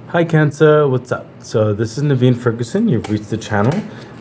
Hi Cancer, what's up? So this is Naveen Ferguson. You've reached the channel.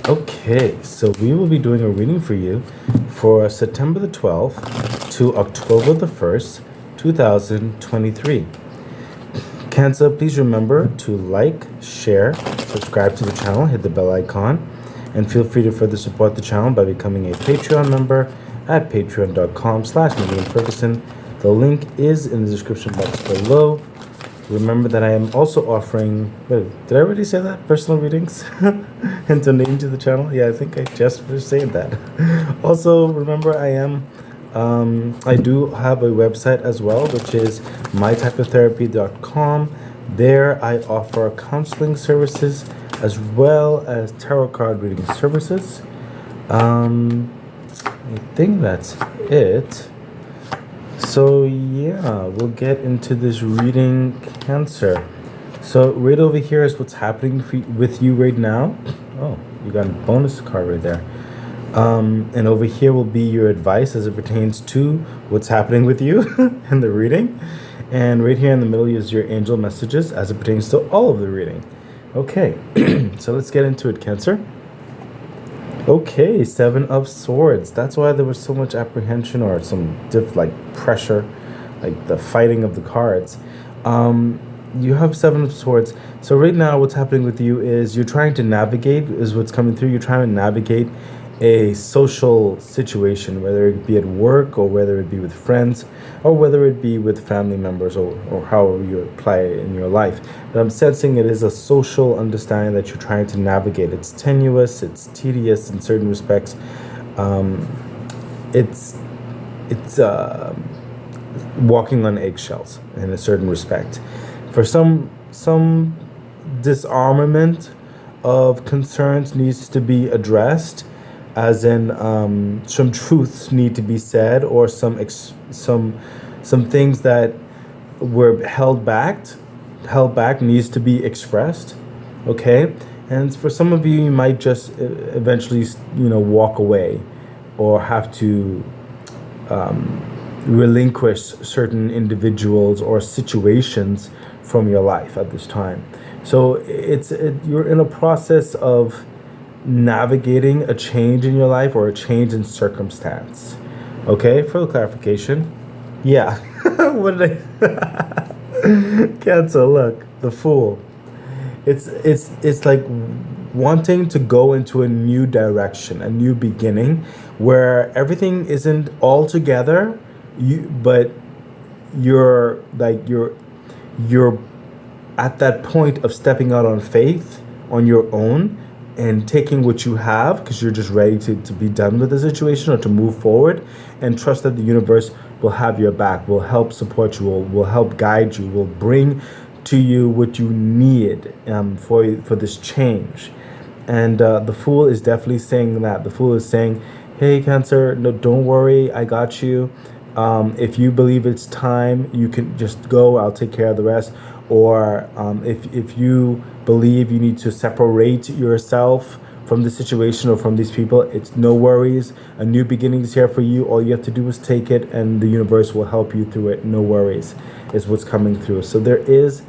Okay, so we will be doing a reading for you for September the 12th to October the 1st, 2023. Cancer, please remember to like, share, subscribe to the channel, hit the bell icon, and feel free to further support the channel by becoming a Patreon member at patreon.com/Naveen Ferguson. The link is in the description box below. Remember that I am also offering, wait, did I already say that? Personal readings and donation to the channel? Yeah, I think I just finished saying that. Also, remember I do have a website as well, which is mytypeoftherapy.com. There I offer counseling services as well as tarot card reading services. I think that's it. So yeah, we'll get into this reading, Cancer. So right over here is what's happening with you right now. Oh, you got a bonus card right there. And over here will be your advice as it pertains to what's happening with you in the reading. And right here in the middle is your angel messages as it pertains to all of the reading. Okay, so let's get into it, Cancer. Okay, Seven of Swords. That's why there was so much apprehension or some pressure, like the fighting of the cards. You have Seven of Swords. So right now what's happening with you is you're trying to navigate, is what's coming through. You're trying to navigate a social situation, whether it be at work or whether it be with friends or whether it be with family members or however you apply it in your life. But I'm sensing it is a social understanding that you're trying to navigate. It's tenuous, it's tedious in certain respects. It's walking on eggshells in a certain respect. For some disarmament of concerns needs to be addressed, as in some truths need to be said, or some things that were held back needs to be expressed. Okay, and for some of you might just eventually walk away or have to relinquish certain individuals or situations from your life at this time. So you're in a process of navigating a change in your life or a change in circumstance. Okay, for the clarification. Yeah. What did I Cancel, look, the Fool. It's like wanting to go into a new direction, a new beginning where everything isn't all together, but you're at that point of stepping out on faith on your own and taking what you have because you're just ready to be done with the situation or to move forward, and trust that the universe will have your back, will help support you, will help guide you, will bring to you what you need for this change. And the Fool is definitely saying that. The Fool is saying, hey Cancer, no, don't worry, I got you. If you believe it's time, you can just go, I'll take care of the rest. Or if you believe you need to separate yourself from the situation or from these people, it's no worries. A new beginning is here for you. All you have to do is take it and the universe will help you through it. No worries is what's coming through. So there's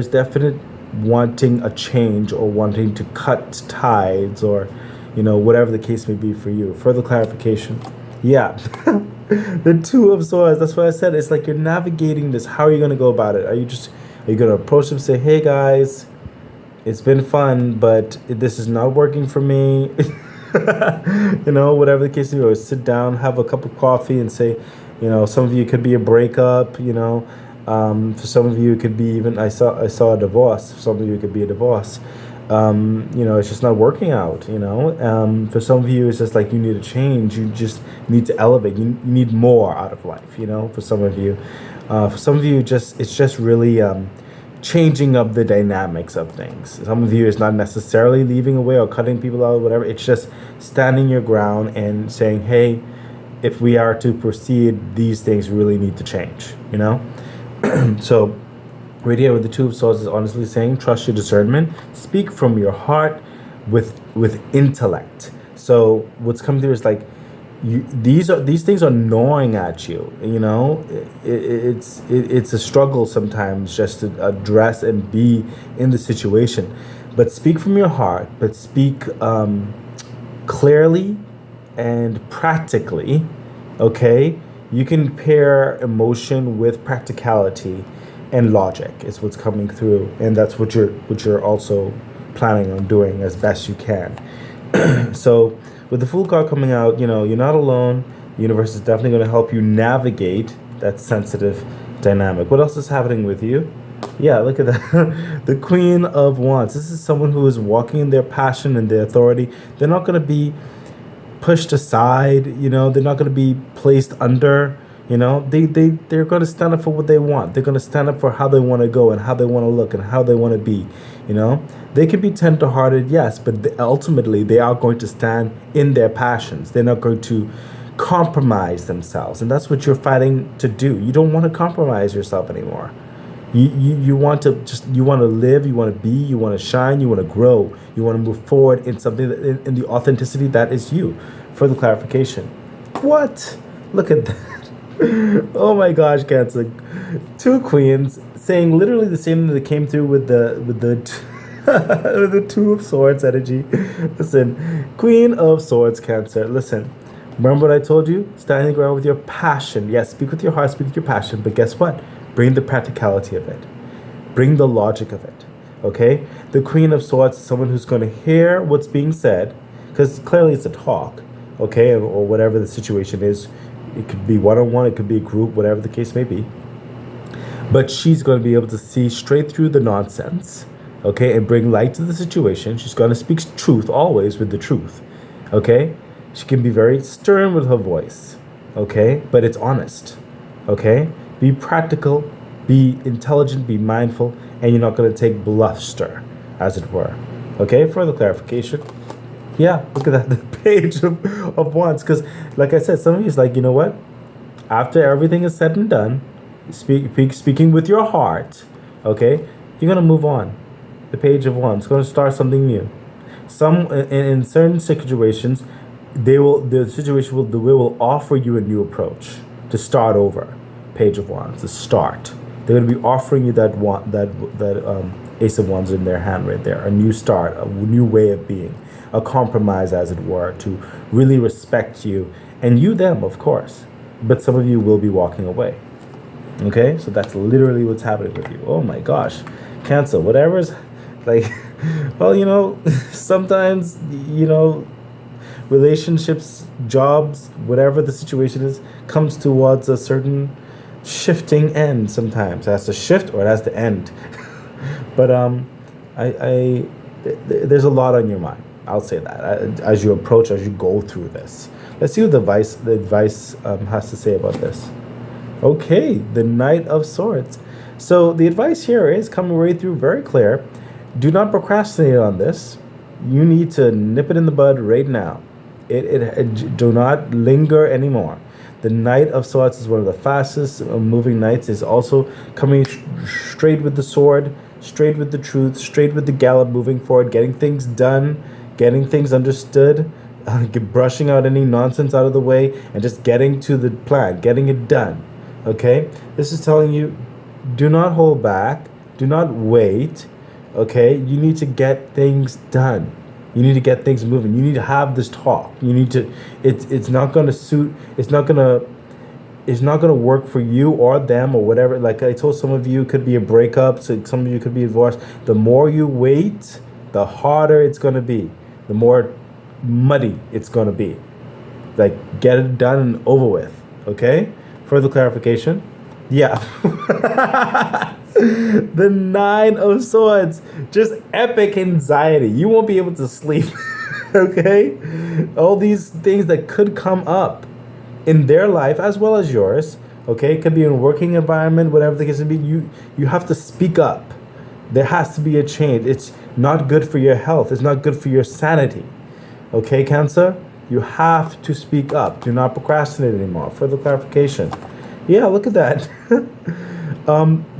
definite wanting a change or wanting to cut ties or whatever the case may be for you. Further clarification. Yeah. The Two of Swords, that's what I said. It's like you're navigating this. How are you going to go about it? Are you going to approach them and say, hey guys, it's been fun, but this is not working for me? Whatever the case may be, or sit down, have a cup of coffee and say, some of you it could be a breakup, for some of you it could be even, I saw a divorce. For some of you it could be a divorce. It's just not working out, for some of you it's just like you need a change, you just need to elevate, you need more out of life, for some of you. For some of you it's just really changing up the dynamics of things. Some of you is not necessarily leaving away or cutting people out or whatever, it's just standing your ground and saying, hey, if we are to proceed, these things really need to change, So right here with the Two of Swords is honestly saying, trust your discernment, speak from your heart with intellect. So what's coming through is like, these things are gnawing at you. It's a struggle sometimes just to address and be in the situation, but speak from your heart, but speak clearly and practically. Okay, you can pair emotion with practicality and logic is what's coming through, and that's what you're also planning on doing as best you can. So with the Fool card coming out, you're not alone. The universe is definitely going to help you navigate that sensitive dynamic. What else is happening with you? Yeah, look at that. The Queen of Wands. This is someone who is walking in their passion and their authority. They're not going to be pushed aside. They're not going to be placed under. They're going to stand up for what they want. They're going to stand up for how they want to go and how they want to look and how they want to be. They can be tender-hearted, yes, but ultimately they are going to stand in their passions. They're not going to compromise themselves, and that's what you're fighting to do. You don't want to compromise yourself anymore. You want to live, you want to be, you want to shine, you want to grow, you want to move forward in something in the authenticity that is you. Further clarification. What? Look at that. Oh my gosh, Cancer. Two queens saying literally the same thing that came through with the with the Two of Swords energy. Listen, Queen of Swords, Cancer. Listen, remember what I told you? Standing ground with your passion. Yes, speak with your heart, speak with your passion. But guess what? Bring the practicality of it. Bring the logic of it. Okay? The Queen of Swords is someone who's going to hear what's being said, because clearly it's a talk, okay, or whatever the situation is. It could be one-on-one, it could be a group, whatever the case may be. But she's going to be able to see straight through the nonsense, okay, and bring light to the situation. She's going to speak truth always with the truth, okay? She can be very stern with her voice, okay, but it's honest, okay? Be practical, be intelligent, be mindful, and you're not going to take bluster, as it were, okay? Further clarification. Yeah, look at that, the Page of Wands. Because, like I said, some of you is like, you know what? After everything is said and done, speaking with your heart, okay, you're going to move on. The Page of Wands, going to start something new. In certain situations, the will offer you a new approach to start over. Page of Wands, to start. They're going to be offering you that Ace of Wands in their hand right there. A new start, a new way of being. A compromise, as it were, to really respect you and you them, of course. But some of you will be walking away. Okay, so that's literally what's happening with you. Oh my gosh, Cancer, whatever's like, well, sometimes, relationships, jobs, whatever the situation is, comes towards a certain shifting end. Sometimes it has to shift or it has to end. But there's a lot on your mind. I'll say that as you go through this. Let's see what the advice has to say about this. Okay, the Knight of Swords. So the advice here is coming right through very clear. Do not procrastinate on this. You need to nip it in the bud right now. Do not linger anymore. The Knight of Swords is one of the fastest moving knights. Is also coming straight with the sword, straight with the truth, straight with the gallop, moving forward, getting things done, getting things understood, brushing out any nonsense out of the way, and just getting to the plan, getting it done. Okay? This is telling you, do not hold back, do not wait. Okay? You need to get things done. You need to get things moving. You need to have this talk. You need to. It's not going to suit. It's not going to work for you or them or whatever. Like I told some of you, it could be a breakup. So some of you could be divorced. The more you wait, the harder it's going to be. The more muddy it's going to be. Like, get it done and over with. Okay? Further clarification. Yeah. The Nine of Swords. Just epic anxiety. You won't be able to sleep. Okay? All these things that could come up in their life as well as yours. Okay? It could be in a working environment, whatever the case may be. You have to speak up. There has to be a change. It's not good for your health. It's not good for your sanity. Okay, Cancer? You have to speak up. Do not procrastinate anymore. Further clarification. Yeah, look at that.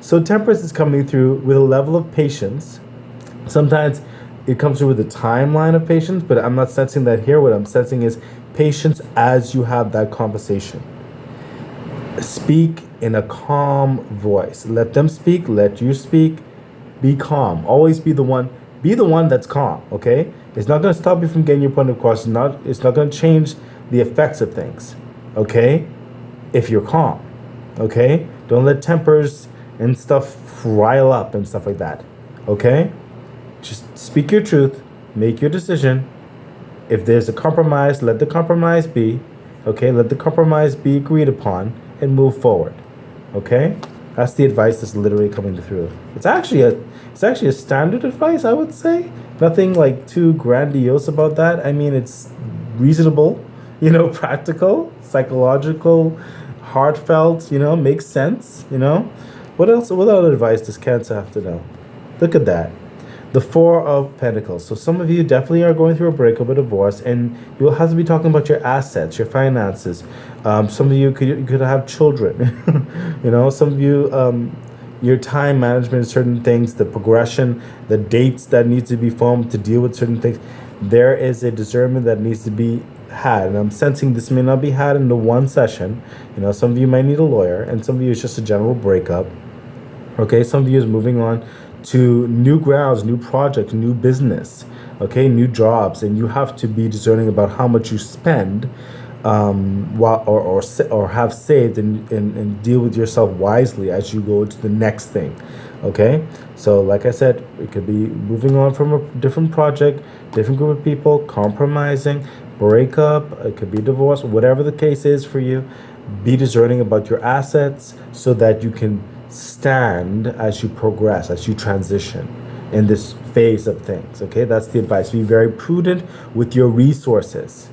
So Temperance is coming through with a level of patience. Sometimes it comes through with a timeline of patience, but I'm not sensing that here. What I'm sensing is patience as you have that conversation. Speak in a calm voice. Let them speak, let you speak. Be calm. Always be the one that's calm, okay? It's not going to stop you from getting your point across. It's not going to change the effects of things, okay? If you're calm, okay? Don't let tempers and stuff rile up and stuff like that, okay? Just speak your truth, make your decision. If there's a compromise, let the compromise be, okay? Let the compromise be agreed upon and move forward, okay? That's the advice that's literally coming through. It's actually a standard advice, I would say. Nothing like too grandiose about that. I mean, it's reasonable, practical, psychological, heartfelt, makes sense, What else? What other advice does Cancer have to know? Look at that. The Four of Pentacles. So some of you definitely are going through a breakup, a divorce, and you will have to be talking about your assets, your finances. Some of you could have children. Some of you, your time management, certain things, the progression, the dates that need to be formed to deal with certain things. There is a discernment that needs to be had, and I'm sensing this may not be had in the one session. Some of you might need a lawyer, and some of you it's just a general breakup. Okay, some of you is moving on to new grounds, new projects, new business, okay, new jobs, and you have to be discerning about how much you spend, or have saved, and deal with yourself wisely as you go to the next thing, okay. So like I said, it could be moving on from a different project, different group of people, compromising, breakup, it could be divorce, whatever the case is for you. Be discerning about your assets so that you can stand as you progress, as you transition in this phase of things, okay? That's the advice. Be very prudent with your resources.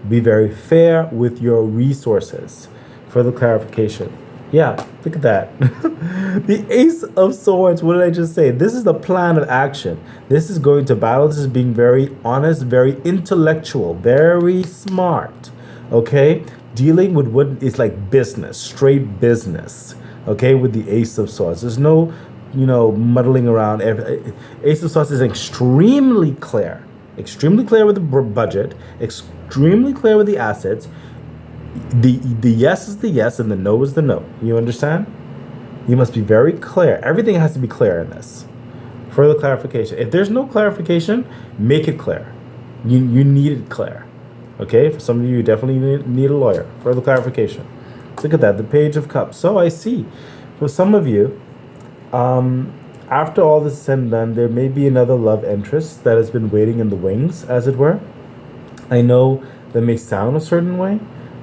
Be very fair with your resources. Further clarification. Yeah, look at that. The Ace of Swords, what did I just say? This is the plan of action. This is going to battle. This is being very honest, very intellectual, very smart, okay? Dealing with what is like business, straight business. Okay, with the Ace of Swords, there's no, muddling around. Ace of Swords is extremely clear with the budget, extremely clear with the assets. The yes is the yes and the no is the no. You understand? You must be very clear. Everything has to be clear in this. Further clarification. If there's no clarification, make it clear. You need it clear. Okay, for some of you, you definitely need a lawyer. Further clarification. Look at that, the Page of Cups. So I see, for some of you, after all this is said and done, there may be another love interest that has been waiting in the wings, as it were. I know that may sound a certain way,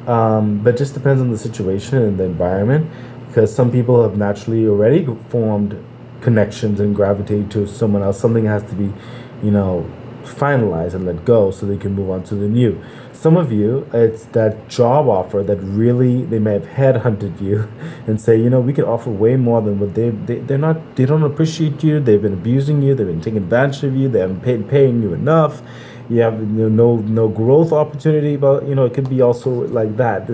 but just depends on the situation and the environment, because some people have naturally already formed connections and gravitate to someone else. Something has to be, finalized and let go so they can move on to the new. Some of you, it's that job offer that really, they may have headhunted you and say, we could offer way more than what they don't appreciate you. They've been abusing you. They've been taking advantage of you. They haven't paying you enough. You have no growth opportunity, but it could be also like that.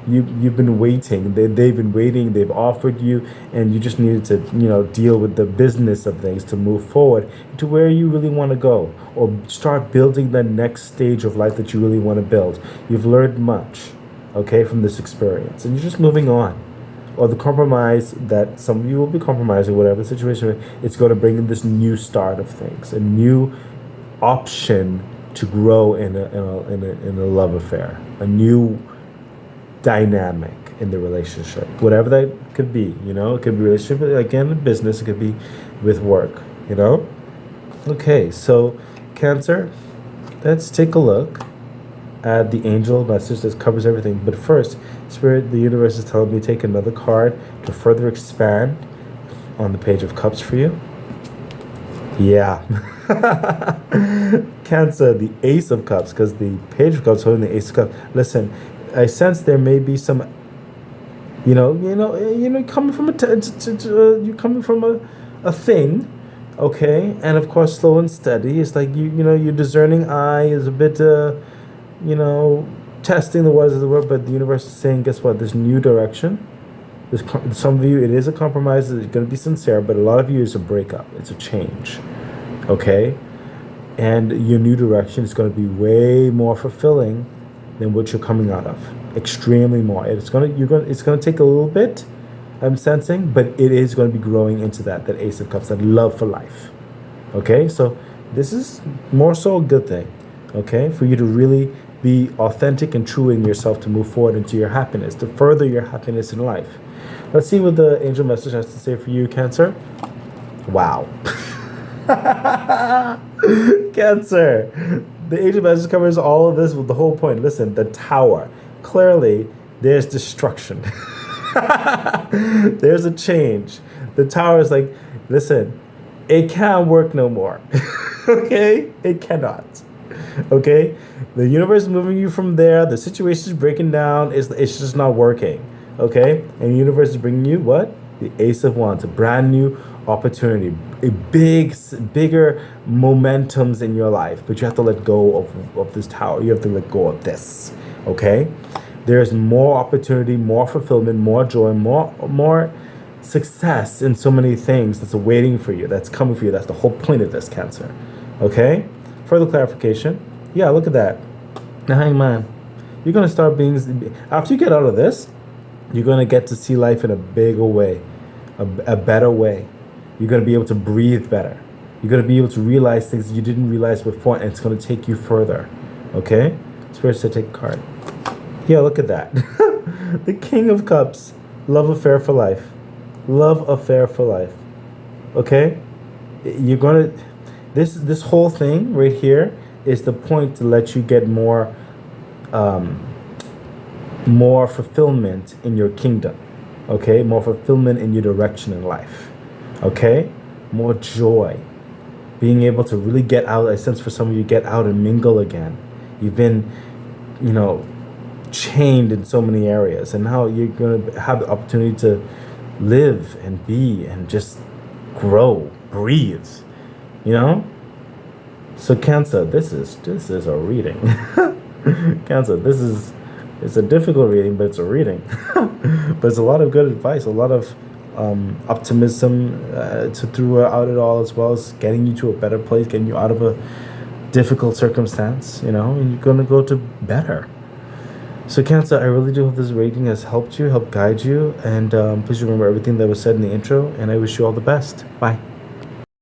You've been waiting. They've been waiting. They've offered you, and you just needed to deal with the business of things to move forward to where you really want to go, or start building the next stage of life that you really want to build. You've learned much, okay, from this experience, and you're just moving on. Or the compromise that some of you will be compromising, whatever the situation, it's going to bring in this new start of things, a new option to grow in a love affair, a new dynamic in the relationship, whatever that could be. It could be relationship, again, business. It could be with work. Okay, so Cancer, let's take a look at the angel message that covers everything. But first, Spirit, the universe is telling me to take another card to further expand on the Page of Cups for you. Yeah. Cancer, the Ace of Cups, because the Page of Cups holding the Ace of Cups. Listen, I sense there may be some, coming from you're coming from a thing, okay, and of course slow and steady. It's like your discerning eye is a bit, testing the waters of the world, but the universe is saying, guess what? This new direction. Some of you, it is a compromise. It's going to be sincere, but a lot of you, it's a breakup. It's a change. Okay? And your new direction is going to be way more fulfilling than what you're coming out of. Extremely more. It's gonna take a little bit, I'm sensing, but it is going to be growing into that Ace of Cups, that love for life. Okay, so this is more so a good thing. Okay, for you to really be authentic and true in yourself, to move forward into your happiness, to further your happiness in life. Let's see what the angel message has to say for you, Cancer. Wow. Cancer. The angel message covers all of this with the whole point. Listen, the Tower. Clearly, there's destruction. There's a change. The Tower is like, listen, it can't work no more. Okay? It cannot. Okay? The universe is moving you from there. The situation is breaking down. It's just not working. Okay? And the universe is bringing you what? The Ace of Wands, a brand new opportunity, a bigger momentums in your life. But you have to let go of this Tower. You have to let go of this. Okay? There's more opportunity, more fulfillment, more joy, more success in so many things that's waiting for you, that's coming for you. That's the whole point of this, Cancer. Okay? Further clarification. Yeah, look at that. The Hangman. You're going to start being, after you get out of this, you're going to get to see life in a bigger way, a better way. You're going to be able to breathe better. You're going to be able to realize things you didn't realize before, and it's going to take you further. Okay? Spirit said take a card. Yeah, look at that. The King of Cups. Love affair for life. Love affair for life. Okay? You're going to... This whole thing right here is the point to let you get more fulfillment in your kingdom. Okay? More fulfillment in your direction in life. Okay? More joy. Being able to really get out. I sense for some of you, get out and mingle again. You've been, chained in so many areas, and now you're going to have the opportunity to live and be and just grow, breathe, so Cancer, this is a reading. Cancer, it's a difficult reading, but it's a reading. But it's a lot of good advice, a lot of optimism throughout it all, as well as getting you to a better place, getting you out of a difficult circumstance, and you're going to go to better. So Cancer, I really do hope this reading has helped guide you, and please remember everything that was said in the intro, and I wish you all the best. Bye.